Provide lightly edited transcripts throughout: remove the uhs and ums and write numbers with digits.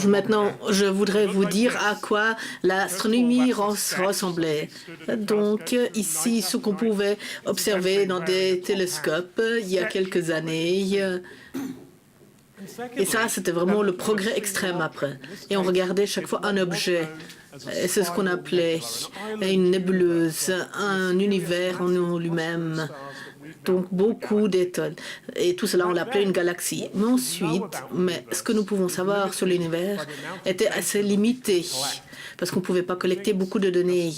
Maintenant, je voudrais vous dire à quoi l'astronomie ressemblait. Donc, ici, ce qu'on pouvait observer dans des télescopes il y a quelques années. Et ça, c'était vraiment le progrès extrême après. Et on regardait chaque fois un objet. C'est ce qu'on appelait une nébuleuse, un univers en lui-même. Donc beaucoup d'étoiles. Et tout cela, on l'appelait une galaxie. Mais ensuite, ce que nous pouvons savoir sur l'univers était assez limité, parce qu'on ne pouvait pas collecter beaucoup de données.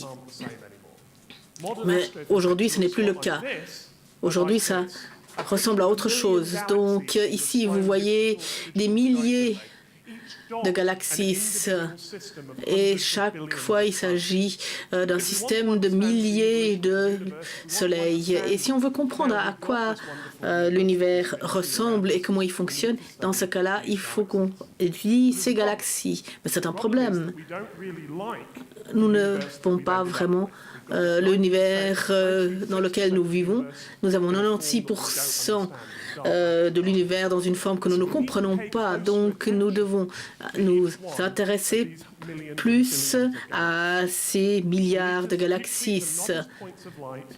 Mais aujourd'hui, ce n'est plus le cas. Aujourd'hui, ça ressemble à autre chose. Donc ici, vous voyez des milliers de galaxies et chaque fois il s'agit d'un système de milliers de soleils. Et si on veut comprendre à quoi l'univers ressemble et comment il fonctionne, dans ce cas-là, il faut qu'on étudie ces galaxies. Mais c'est un problème. Nous ne pouvons pas vraiment l'univers dans lequel nous vivons. Nous avons 96% de l'univers dans une forme que nous ne comprenons pas. Donc, nous devons nous intéresser plus à ces milliards de galaxies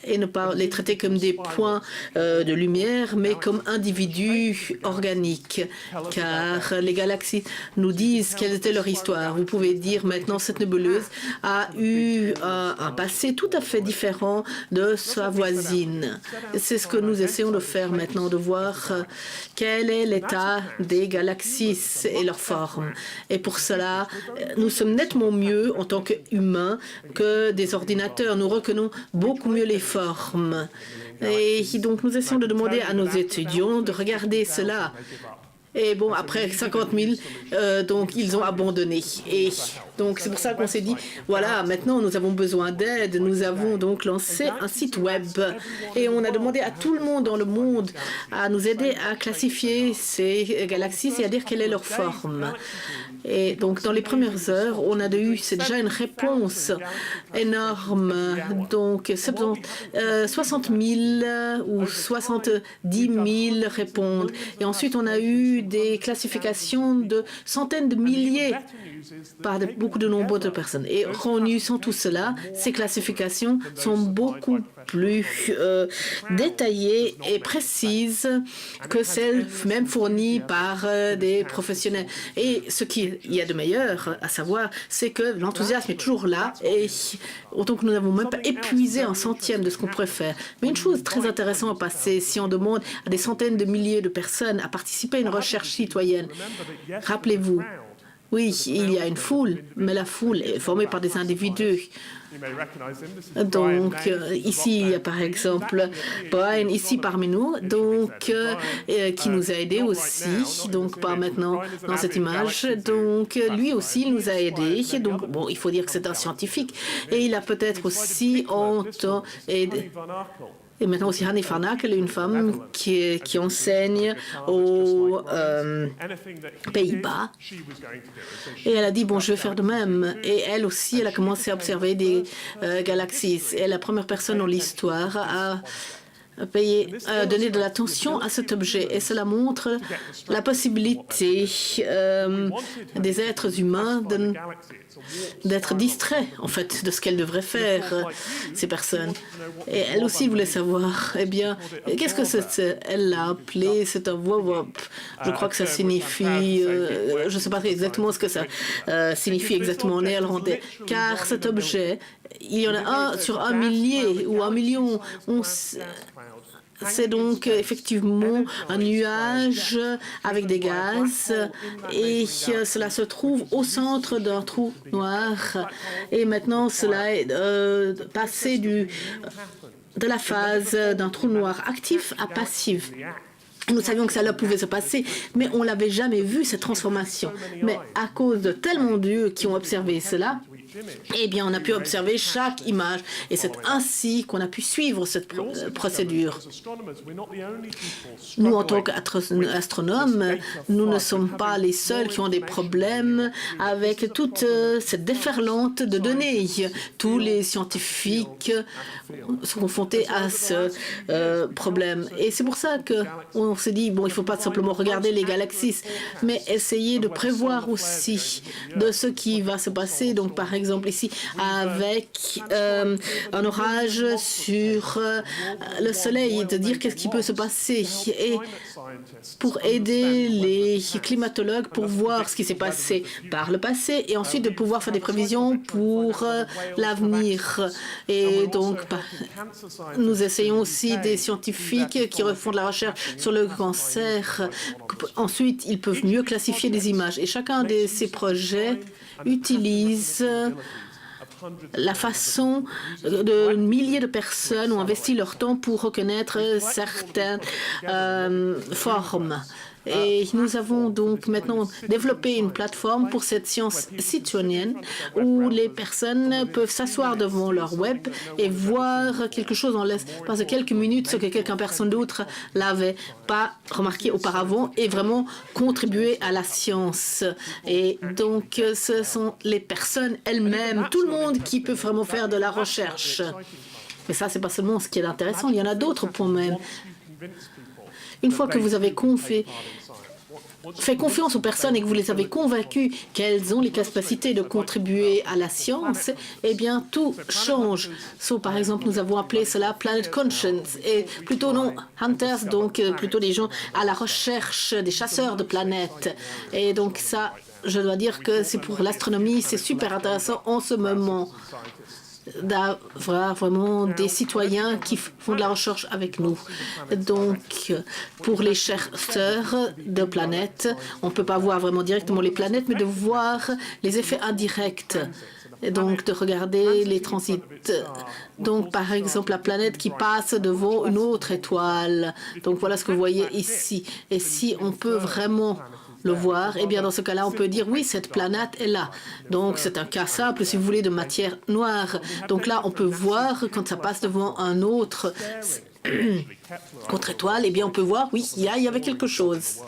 et ne pas les traiter comme des points de lumière, mais comme individus organiques. Car les galaxies nous disent quelle était leur histoire. Vous pouvez dire maintenant cette nébuleuse a eu un passé tout à fait différent de sa voisine. C'est ce que nous essayons de faire maintenant, de voir quel est l'état des galaxies et leur forme. Et pour cela, nous sommes nettement mieux en tant qu'humains que des ordinateurs. Nous reconnaissons beaucoup mieux les formes. Et donc, nous essayons de demander à nos étudiants de regarder cela. Et bon, après 50 000, donc ils ont abandonné. Et donc c'est pour ça qu'on s'est dit, voilà, maintenant nous avons besoin d'aide. Nous avons donc lancé un site web et on a demandé à tout le monde dans le monde à nous aider à classifier ces galaxies et à dire quelle est leur forme. Et donc dans les premières heures, on a eu déjà une réponse énorme. Donc 60 000 ou 70 000 répondent. Et ensuite on a eu des classifications de centaines de milliers par beaucoup de nombreuses de personnes. Et réunissant tout cela, ces classifications sont beaucoup plus détaillées et précises que celles même fournies par des professionnels. Et ce qu'il y a de meilleur à savoir, c'est que l'enthousiasme est toujours là et autant que nous n'avons même pas épuisé un centième de ce qu'on pourrait faire. Mais une chose très intéressante à passer, si on demande à des centaines de milliers de personnes à participer à une recherche citoyenne, rappelez-vous, oui, il y a une foule, mais la foule est formée par des individus. Donc, ici, il y a par exemple Brian, ici parmi nous, donc, qui nous a aidés aussi, donc pas maintenant dans cette image. Donc, lui aussi, il nous a aidés. Donc, bon, il faut dire que c'est un scientifique. Et il a peut-être aussi aidé. Et maintenant aussi, Hanni Farnakel, une femme qui enseigne aux Pays-Bas. Et elle a dit, bon, je vais faire de même. Et elle aussi, elle a commencé à observer des galaxies. Elle est la première personne dans l'histoire à donner de l'attention à cet objet. Et cela montre la possibilité des êtres humains d'être distraits, en fait, de ce qu'elles devraient faire, ces personnes. Et elle aussi voulait savoir, eh bien, qu'est-ce que c'est? Elle l'a appelé, c'est un wop. Je crois que ça signifie, je ne sais pas exactement ce que ça signifie exactement en néerlandais, car cet objet, il y en a un sur un millier ou un million. C'est donc effectivement un nuage avec des gaz et cela se trouve au centre d'un trou noir. Et maintenant, cela est passé de la phase d'un trou noir actif à passif. Nous savions que cela pouvait se passer, mais on ne l'avait jamais vu, cette transformation. Mais à cause de tellement d'yeux qui ont observé cela, eh bien, on a pu observer chaque image. Et c'est ainsi qu'on a pu suivre cette procédure. Nous, en tant qu'astronomes, nous ne sommes pas les seuls qui ont des problèmes avec toute cette déferlante de données. Tous les scientifiques sont confrontés à ce problème. Et c'est pour ça qu'on s'est dit, bon, il ne faut pas simplement regarder les galaxies, mais essayer de prévoir aussi de ce qui va se passer. Donc, par exemple, ici, avec un orage sur le Soleil, de dire qu'est-ce qui peut se passer. Et pour aider les climatologues pour voir ce qui s'est passé par le passé et ensuite de pouvoir faire des prévisions pour l'avenir. Et donc, nous essayons aussi des scientifiques qui font de la recherche sur le cancer. Ensuite, ils peuvent mieux classifier des images. Et chacun de ces projets utilise la façon de milliers de personnes ont investi leur temps pour reconnaître certaines formes. Et nous avons donc maintenant développé une plateforme pour cette science citoyenne où les personnes peuvent s'asseoir devant leur web et voir quelque chose en l'espace de quelques minutes, ce que personne d'autre l'avait pas remarqué auparavant et vraiment contribuer à la science. Et donc, ce sont les personnes elles-mêmes, tout le monde qui peut vraiment faire de la recherche. Mais ça, c'est pas seulement ce qui est intéressant, il y en a d'autres points même. Une fois que vous avez fait confiance aux personnes et que vous les avez convaincues qu'elles ont les capacités de contribuer à la science, eh bien, tout change. Par exemple, nous avons appelé cela Planet Conscience, et plutôt non Hunters, donc plutôt des gens à la recherche, des chasseurs de planètes. Et donc ça, je dois dire que c'est pour l'astronomie, c'est super intéressant en ce moment d'avoir vraiment des citoyens qui font de la recherche avec nous. Donc, pour les chercheurs de planètes, on ne peut pas voir vraiment directement les planètes, mais de voir les effets indirects. Et donc, de regarder les transits. Donc, par exemple, la planète qui passe devant une autre étoile. Donc, voilà ce que vous voyez ici. Et si on peut vraiment le voir, eh bien dans ce cas-là, on peut dire oui, cette planète est là. Donc c'est un cas simple, si vous voulez, de matière noire. Donc là, on peut voir quand ça passe devant un autre contre-étoile, eh bien on peut voir, oui, il y avait quelque chose.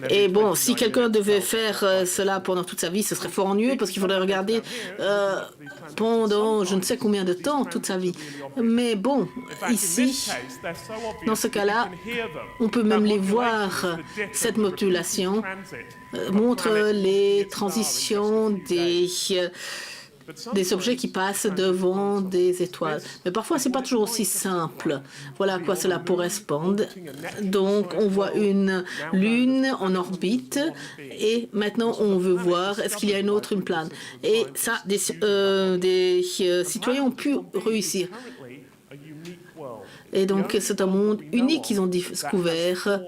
Et bon, si quelqu'un devait faire cela pendant toute sa vie, ce serait fort ennuyeux parce qu'il faudrait regarder pendant je ne sais combien de temps, toute sa vie. Mais bon, ici, dans ce cas-là, on peut même les voir. Cette modulation montre les transitions des objets qui passent devant des étoiles. Mais parfois, ce n'est pas toujours aussi simple. Voilà à quoi cela correspond. Donc, on voit une lune en orbite et maintenant, on veut voir est-ce qu'il y a une planète. Et ça, des citoyens ont pu réussir. Et donc, c'est un monde unique qu'ils ont découvert.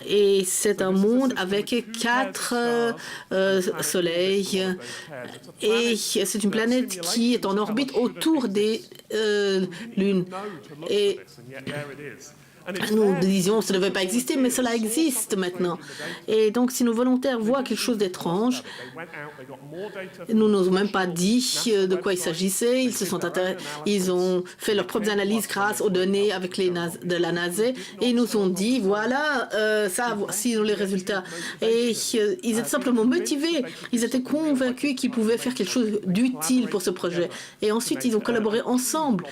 Et c'est un monde avec 4 soleils. Et c'est une planète qui est en orbite autour des lunes. Et nous disions que ça ne devait pas exister, mais cela existe maintenant. Et donc, si nos volontaires voient quelque chose d'étrange, nous n'avons même pas dit de quoi il s'agissait. Ils ont fait leurs propres analyses grâce aux données avec de la NASA et ils nous ont dit, voilà, ça, voici les résultats. Et ils étaient simplement motivés. Ils étaient convaincus qu'ils pouvaient faire quelque chose d'utile pour ce projet. Et ensuite, ils ont collaboré ensemble.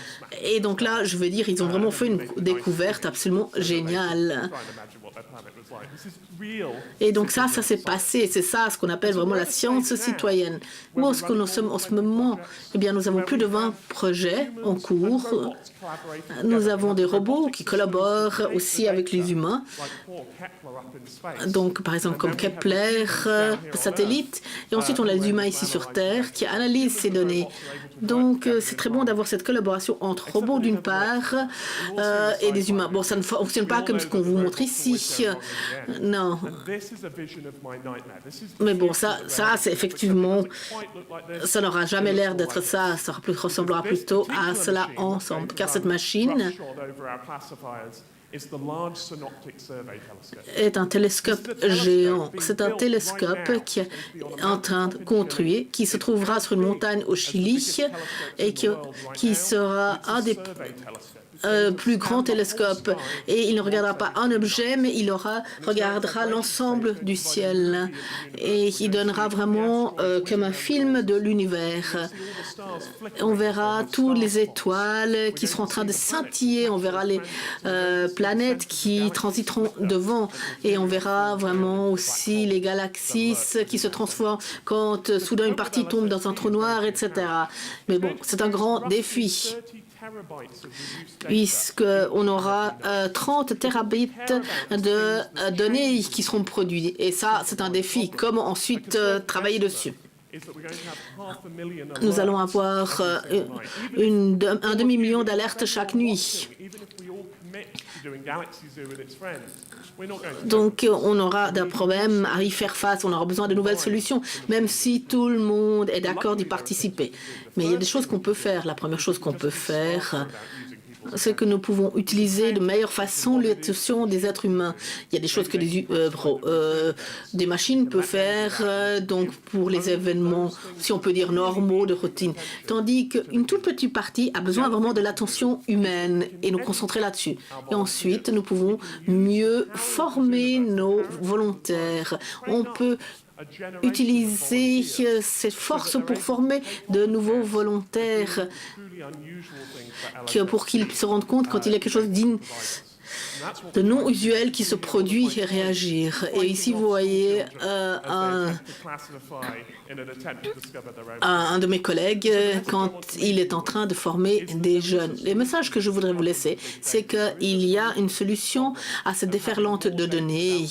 Et donc là, je veux dire, ils ont vraiment fait une découverte absolument génial. Et donc ça s'est passé. C'est ça ce qu'on appelle vraiment la science citoyenne. Moi, ce que nous sommes en ce moment, eh bien, nous avons plus de 20 projets en cours. Nous avons des robots qui collaborent aussi avec les humains. Donc, par exemple, comme Kepler, satellite. Et ensuite, on a les humains ici sur Terre qui analysent ces données. Donc, c'est très bon d'avoir cette collaboration entre robots d'une part et des humains. Bon, ça ne fonctionne pas comme ce qu'on vous montre ici. Non. Mais bon, ça c'est effectivement, ça n'aura jamais l'air d'être ça. Ça ressemblera plutôt à cela ensemble, car cette machine est un télescope géant. C'est un télescope qui est en train de construire, qui se trouvera sur une montagne au Chili et qui sera un des plus grand télescope. Et il ne regardera pas un objet, mais il regardera l'ensemble du ciel. Et il donnera vraiment comme un film de l'univers. On verra toutes les étoiles qui seront en train de scintiller. On verra les planètes qui transiteront devant. Et on verra vraiment aussi les galaxies qui se transforment quand soudain une partie tombe dans un trou noir, etc. Mais bon, c'est un grand défi, puisqu'on aura 30 terabits de données qui seront produites. Et ça, c'est un défi. Comment ensuite travailler dessus? Nous allons avoir un demi-million d'alertes chaque nuit. Donc, on aura des problèmes à y faire face. On aura besoin de nouvelles solutions, même si tout le monde est d'accord d'y participer. Mais il y a des choses qu'on peut faire. La première chose qu'on peut faire, c'est que nous pouvons utiliser de meilleure façon l'intuition des êtres humains. Il y a des choses que des machines peuvent faire, donc pour les événements, si on peut dire normaux, de routine. Tandis qu'une toute petite partie a besoin vraiment de l'attention humaine et nous concentrer là-dessus. Et ensuite, nous pouvons mieux former nos volontaires. On peut utiliser cette force pour former de nouveaux volontaires pour qu'ils se rendent compte quand il y a quelque chose de non usuel qui se produit et réagir. Et ici, vous voyez un de mes collègues quand il est en train de former des jeunes. Les messages que je voudrais vous laisser, c'est qu'il y a une solution à cette déferlante de données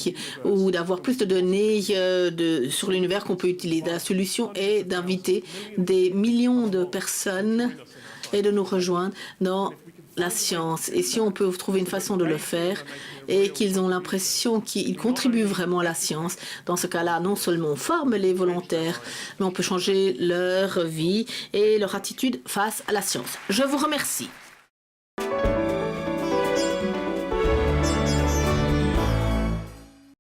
ou d'avoir plus de données sur l'univers qu'on peut utiliser. La solution est d'inviter des millions de personnes et de nous rejoindre dans la science. Et si on peut trouver une façon de le faire et qu'ils ont l'impression qu'ils contribuent vraiment à la science, dans ce cas-là, non seulement on forme les volontaires, mais on peut changer leur vie et leur attitude face à la science. Je vous remercie.